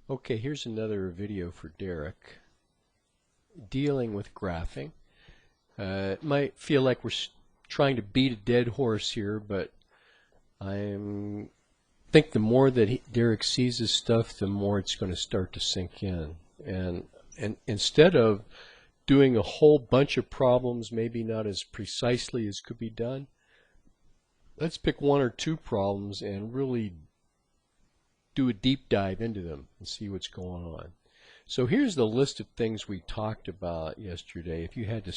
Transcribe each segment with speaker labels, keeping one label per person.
Speaker 1: Okay, here's another video for Derek dealing with graphing. It might feel like we're trying to beat a dead horse here, but I think the more that Derek sees this stuff, the more it's going to start to sink in. And instead of doing a whole bunch of problems, maybe not as precisely as could be done, let's pick one or two problems and really do a deep dive into them and see what's going on. So here's the list of things we talked about yesterday. If you had to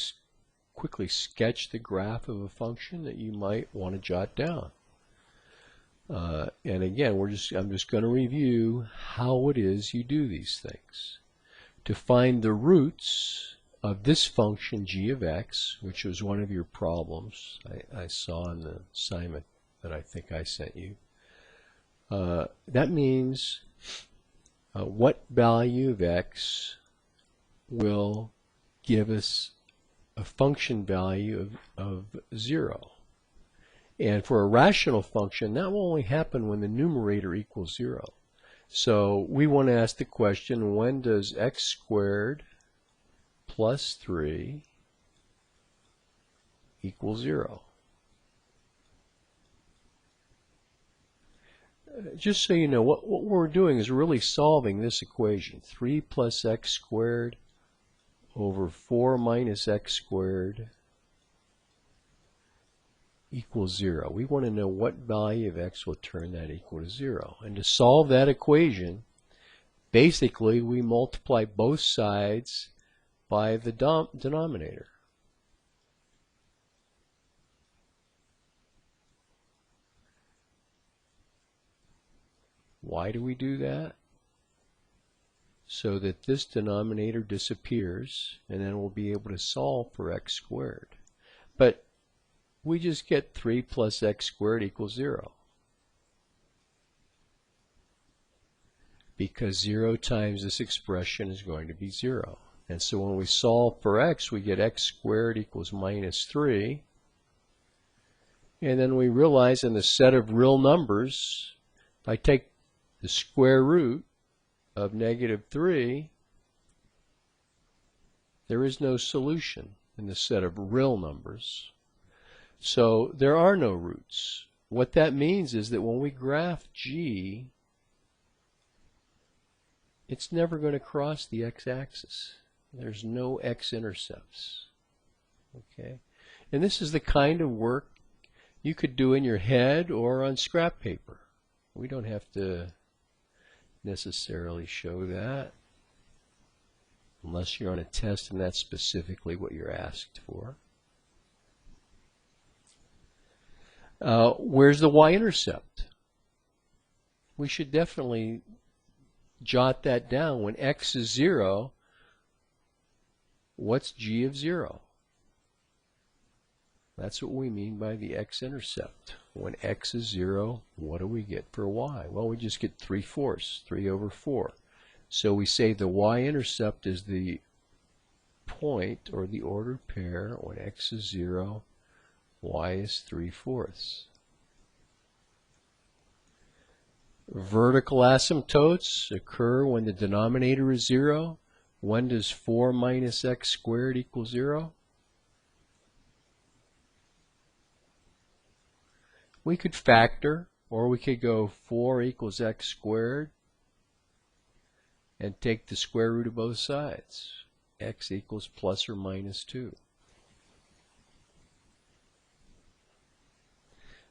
Speaker 1: quickly sketch the graph of a function that you might want to jot down. And again, I'm just going to review how it is you do these things. To find the roots of this function g of x, which was one of your problems I saw in the assignment that I think I sent you. That means what value of x will give us a function value of 0. And for a rational function, that will only happen when the numerator equals 0. So we want to ask the question, when does x squared plus 3 equal 0? Just so you know, what we're doing is really solving this equation. 3 plus x squared over 4 minus x squared equals 0. We want to know what value of x will turn that equal to 0. And to solve that equation, basically we multiply both sides by the denominator. Why do we do that? So that this denominator disappears, and then we'll be able to solve for x squared. But we just get 3 plus x squared equals 0. Because 0 times this expression is going to be 0. And so when we solve for x, we get x squared equals minus 3. And then we realize in the set of real numbers, if I take the square root of negative 3, there is no solution in the set of real numbers. So there are no roots. What that means is that when we graph g, it's never going to cross the x-axis. There's no x-intercepts. Okay? And this is the kind of work you could do in your head or on scrap paper. We don't have to necessarily show that unless you're on a test and that's specifically what you're asked for. Where's the y-intercept? We should definitely jot that down. When x is 0, what's g of 0? That's what we mean by the x-intercept. When x is 0, what do we get for y? Well, we just get 3/4, 3 over 4. So we say the y-intercept is the point or the ordered pair. When x is 0, y is 3/4. Vertical asymptotes occur when the denominator is 0. When does 4 minus x squared equal 0? We could factor, or we could go 4 equals x squared and take the square root of both sides. X equals plus or minus 2.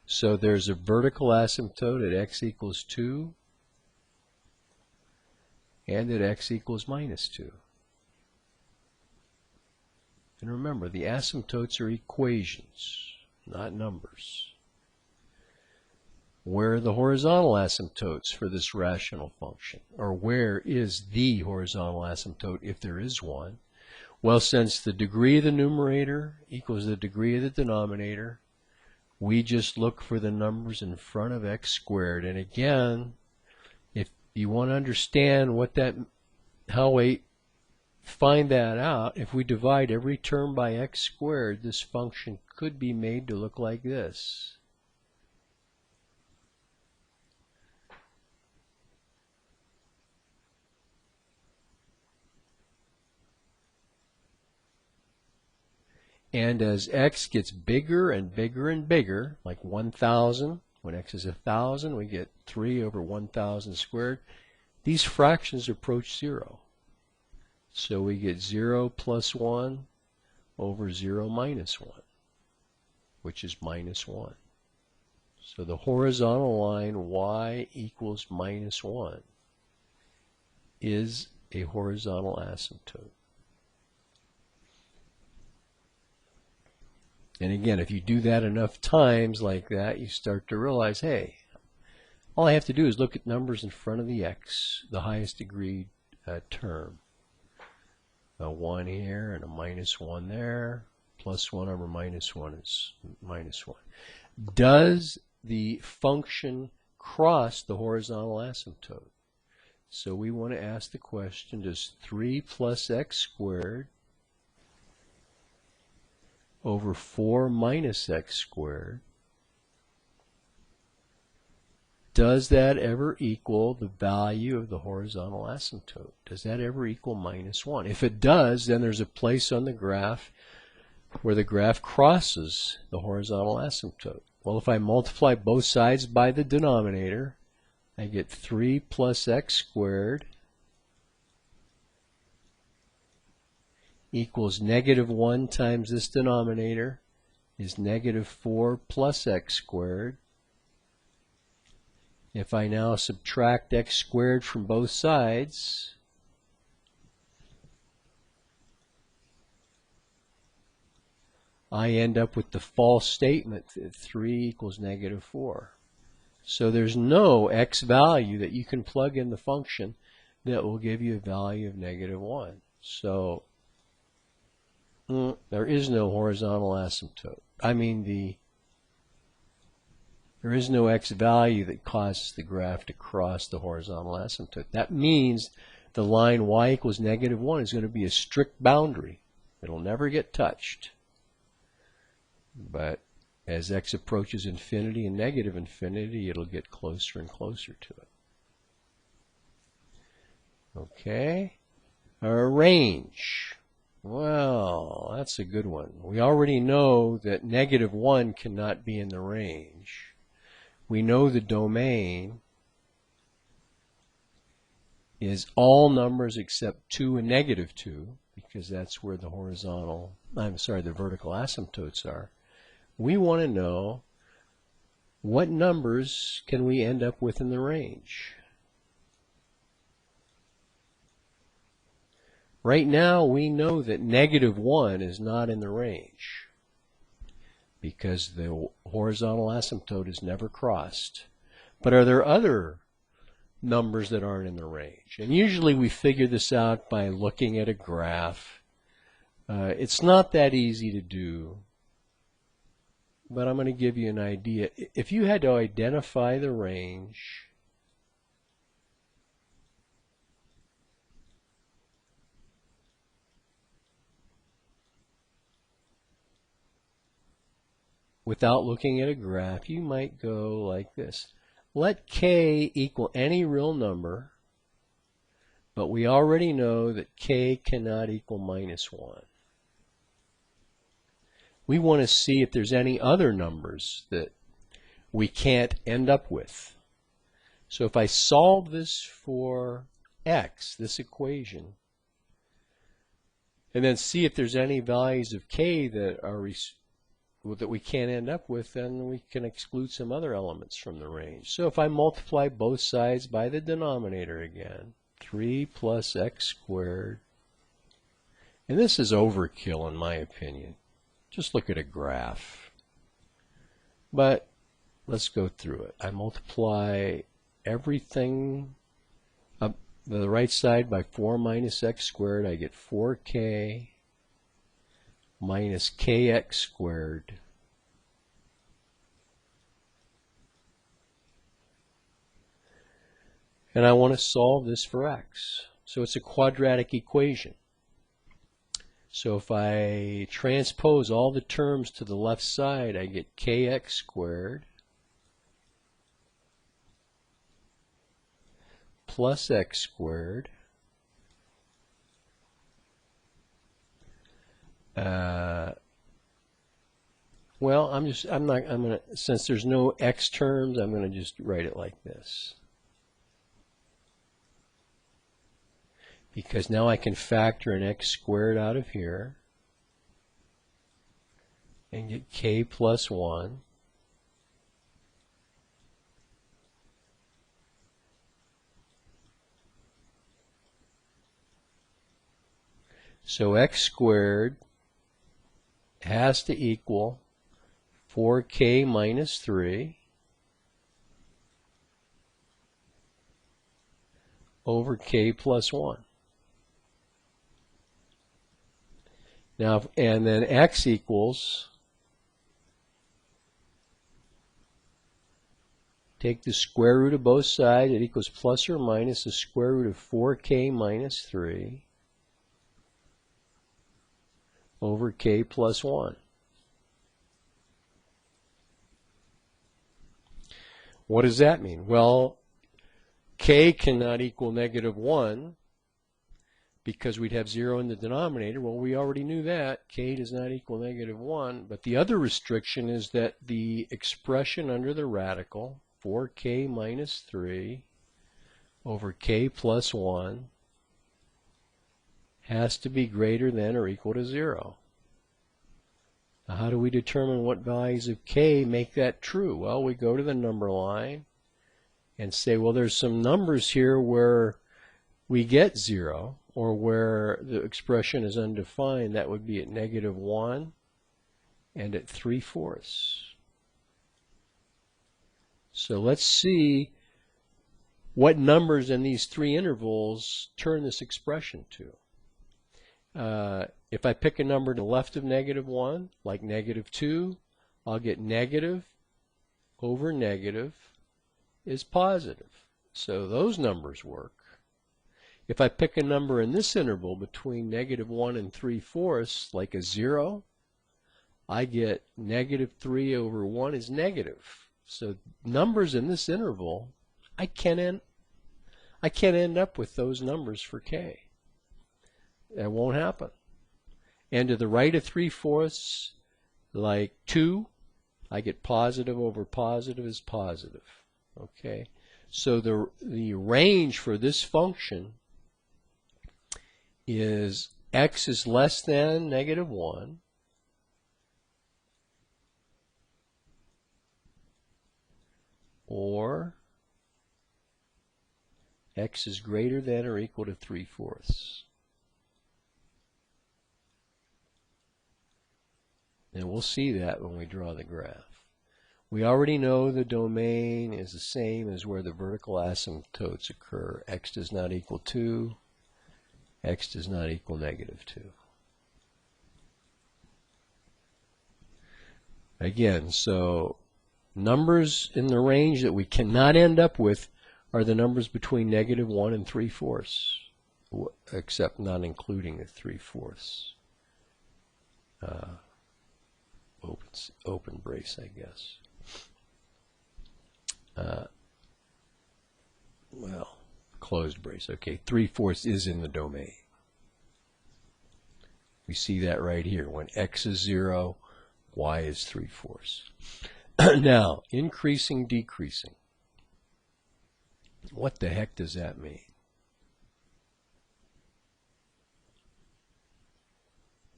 Speaker 1: So there's a vertical asymptote at x equals 2 and at x equals minus 2. And remember, the asymptotes are equations, not numbers. Where are the horizontal asymptotes for this rational function? Or where is the horizontal asymptote if there is one? Well, since the degree of the numerator equals the degree of the denominator, we just look for the numbers in front of x squared. And again, if you want to understand how we find that out, if we divide every term by x squared, this function could be made to look like this. And as x gets bigger and bigger and bigger, like 1,000, when x is 1,000, we get 3 over 1,000 squared. These fractions approach 0. So we get 0 plus 1 over 0 minus 1, which is minus 1. So the horizontal line y equals minus 1 is a horizontal asymptote. And again, if you do that enough times like that, you start to realize, hey, all I have to do is look at numbers in front of the x, the highest degree term. A 1 here and a minus 1 there. Plus 1 over minus 1 is minus 1. Does the function cross the horizontal asymptote? So we want to ask the question, does 3 plus x squared over 4 minus x squared, does that ever equal the value of the horizontal asymptote? Does that ever equal minus 1? If it does, then there's a place on the graph where the graph crosses the horizontal asymptote. Well, if I multiply both sides by the denominator, I get 3 plus x squared equals negative 1 times this denominator is negative 4 plus x squared. If I now subtract x squared from both sides, I end up with the false statement that 3 equals negative 4. So there's no x value that you can plug in the function that will give you a value of negative 1. So there is no horizontal asymptote. I mean, there is no x value that causes the graph to cross the horizontal asymptote. That means the line y equals negative 1 is going to be a strict boundary. It'll never get touched. But as x approaches infinity and negative infinity, it'll get closer and closer to it. Okay. Our range. Well, that's a good one. We already know that negative 1 cannot be in the range. We know the domain is all numbers except 2 and negative 2, because that's where the vertical asymptotes are. We want to know what numbers can we end up with in the range. Right now, we know that negative 1 is not in the range because the horizontal asymptote is never crossed. But are there other numbers that aren't in the range? And usually we figure this out by looking at a graph. It's not that easy to do, but I'm going to give you an idea. If you had to identify the range without looking at a graph, you might go like this. Let k equal any real number, but we already know that k cannot equal minus 1. We want to see if there's any other numbers that we can't end up with. So if I solve this for x, this equation, and then see if there's any values of k that we can't end up with, then we can exclude some other elements from the range. So if I multiply both sides by the denominator again, 3 plus x squared, and this is overkill in my opinion. Just look at a graph. But let's go through it. I multiply everything up the right side by 4 minus x squared. I get 4k minus kx squared and I want to solve this for x. So it's a quadratic equation. So if I transpose all the terms to the left side, I get kx squared plus x squared Well, I'm gonna, since there's no x terms, I'm gonna just write it like this. Because now I can factor an x squared out of here and get k plus 1. So x squared has to equal 4k minus 3 over k plus 1. Now, and then x equals, take the square root of both sides, it equals plus or minus the square root of 4k minus 3 over k plus 1. What does that mean? Well, k cannot equal negative 1 because we'd have 0 in the denominator. Well, we already knew that. K does not equal negative 1. But the other restriction is that the expression under the radical, 4k minus 3 over k plus 1, has to be greater than or equal to 0. Now, how do we determine what values of k make that true? Well, we go to the number line and say, well, there's some numbers here where we get 0, or where the expression is undefined. That would be at negative 1 and at 3/4. So let's see what numbers in these three intervals turn this expression to. If I pick a number to the left of negative 1, like negative 2, I'll get negative over negative is positive. So those numbers work. If I pick a number in this interval between negative 1 and 3/4, like a 0, I get negative 3 over 1 is negative. So numbers in this interval, I can't end up with those numbers for k. That won't happen. And to the right of 3/4, like 2, I get positive over positive is positive. Okay, so the range for this function is x is less than negative 1 or x is greater than or equal to 3/4. And we'll see that when we draw the graph. We already know the domain is the same as where the vertical asymptotes occur. X does not equal 2. X does not equal negative 2. Again, so numbers in the range that we cannot end up with are the numbers between negative 1 and 3/4, except not including the 3/4. Open brace, I guess. Well, closed brace. Okay, 3/4 is in the domain. We see that right here. When x is 0, y is 3/4. Now, increasing, decreasing. What the heck does that mean?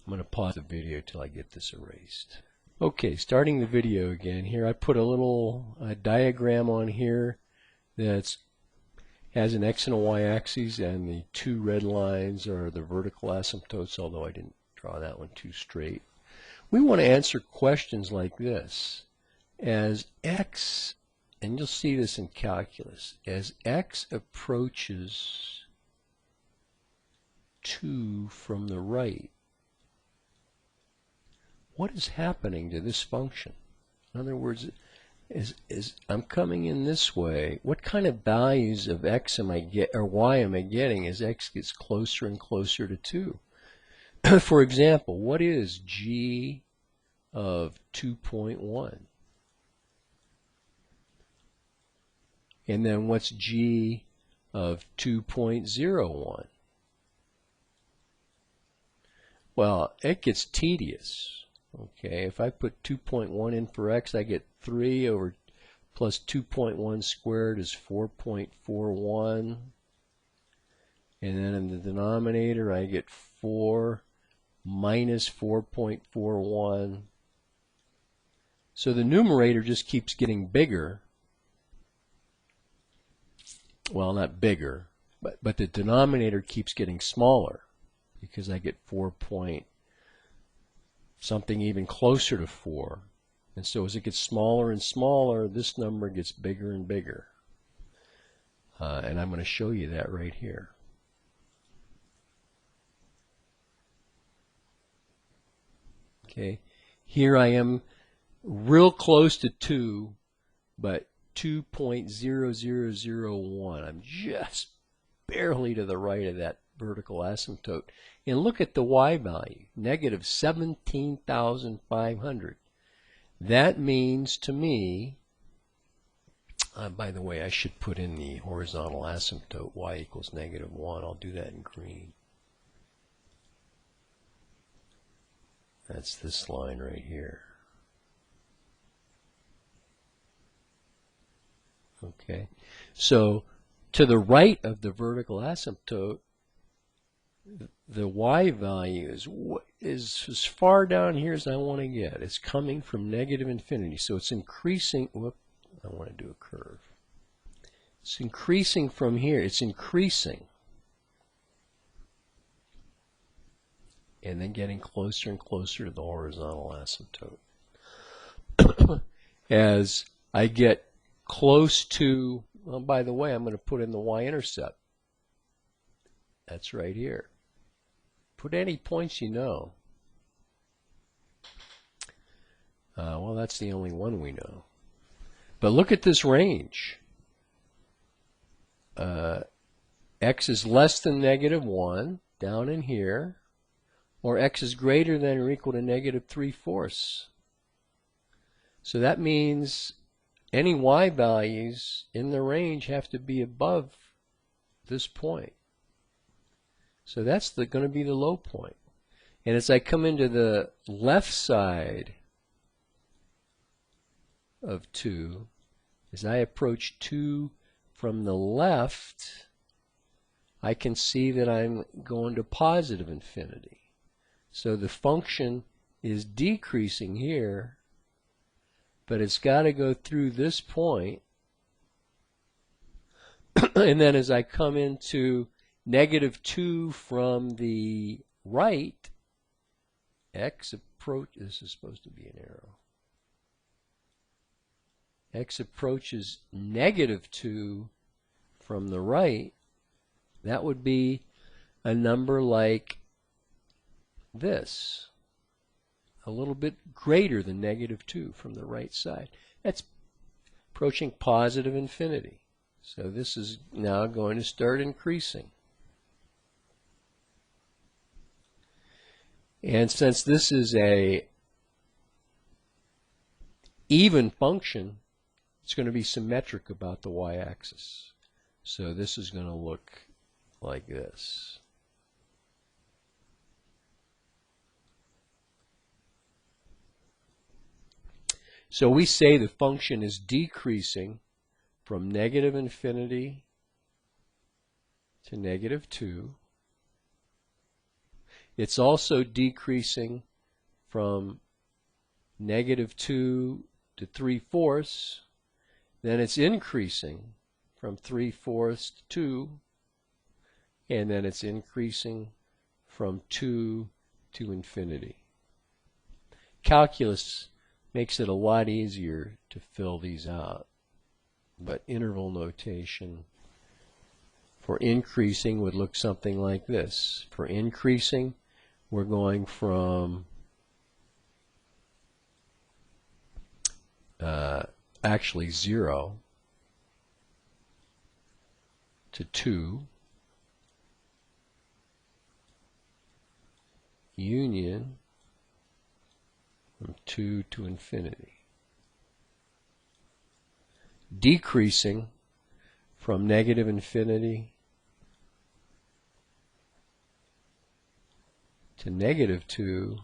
Speaker 1: I'm going to pause the video till I get this erased. Okay, starting the video again here. I put a little diagram on here that has an x and a y axis, and the two red lines are the vertical asymptotes, although I didn't draw that one too straight. We want to answer questions like this. As x, and you'll see this in calculus, as x approaches 2 from the right, what is happening to this function? In other words, as I'm coming in this way, what kind of values of x am I or y am I getting as x gets closer and closer to 2? For example, what is g of 2.1? And then what's g of 2.01? Well, it gets tedious. Okay, if I put 2.1 in for x, I get 3 over plus 2.1 squared is 4.41. And then in the denominator, I get 4 minus 4.41. So the numerator just keeps getting bigger. Well, not bigger, but the denominator keeps getting smaller because I get 4 point something even closer to 4. And so as it gets smaller and smaller, this number gets bigger and bigger. And I'm going to show you that right here. Okay, here I am real close to 2, but 2.0001. I'm just barely to the right of that vertical asymptote. And look at the y value, negative 17,500. That means to me, by the way, I should put in the horizontal asymptote, y equals negative 1. I'll do that in green. That's this line right here. Okay, so to the right of the vertical asymptote, the y value is as far down here as I want to get. It's coming from negative infinity, so it's increasing. Whoop, I want to do a curve. It's increasing from here. It's increasing. And then getting closer and closer to the horizontal asymptote. As I get close to, well, by the way, I'm going to put in the y-intercept. That's right here. Put any points you know. Well, that's the only one we know. But look at this range. X is less than negative 1 down in here, or x is greater than or equal to negative 3/4. So that means any y values in the range have to be above this point. So that's going to be the low point. And as I come into the left side of 2, as I approach 2 from the left, I can see that I'm going to positive infinity. So the function is decreasing here, but it's got to go through this point. And then as I come into negative 2 from the right, x approach, this is supposed to be an arrow. X approaches negative 2 from the right. That would be a number like this, a little bit greater than negative 2 from the right side. That's approaching positive infinity. So this is now going to start increasing. And since this is a even function, it's going to be symmetric about the y-axis. So this is going to look like this. So we say the function is decreasing from negative infinity to negative 2. It's also decreasing from negative 2 to 3/4. Then it's increasing from 3/4 to 2. And then it's increasing from 2 to infinity. Calculus makes it a lot easier to fill these out. But interval notation for increasing would look something like this. For increasing, we're going from actually 0 to 2, union from 2 to infinity. Decreasing from negative infinity to negative 2,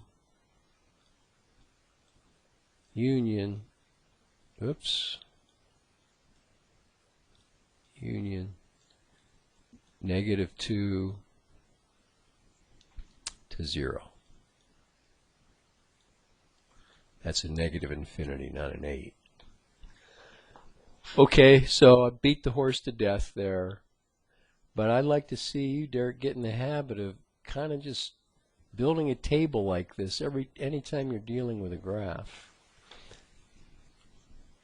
Speaker 1: union, oops, union -2 to 0. That's a negative infinity, not an 8. Okay, so I beat the horse to death there. But I'd like to see you, Derek, get in the habit of kind of just building a table like this anytime you're dealing with a graph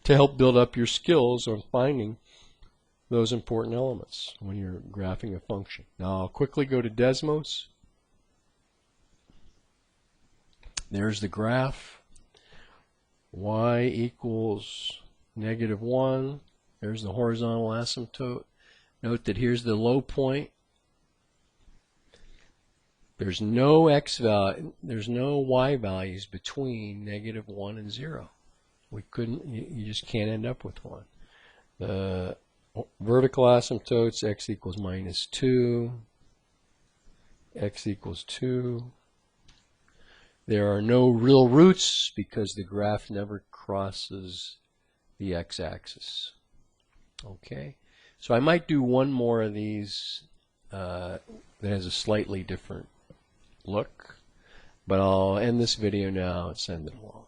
Speaker 1: to help build up your skills on finding those important elements when you're graphing a function. Now I'll quickly go to Desmos. There's the graph. Y equals -1. There's the horizontal asymptote. Note that here's the low point. There's no x value, there's no y values between -1 and 0. We couldn't, you just can't end up with one. The vertical asymptotes, x equals -2, x equals 2. There are no real roots because the graph never crosses the x-axis. Okay, so I might do one more of these that has a slightly different look, but I'll end this video now and send it along.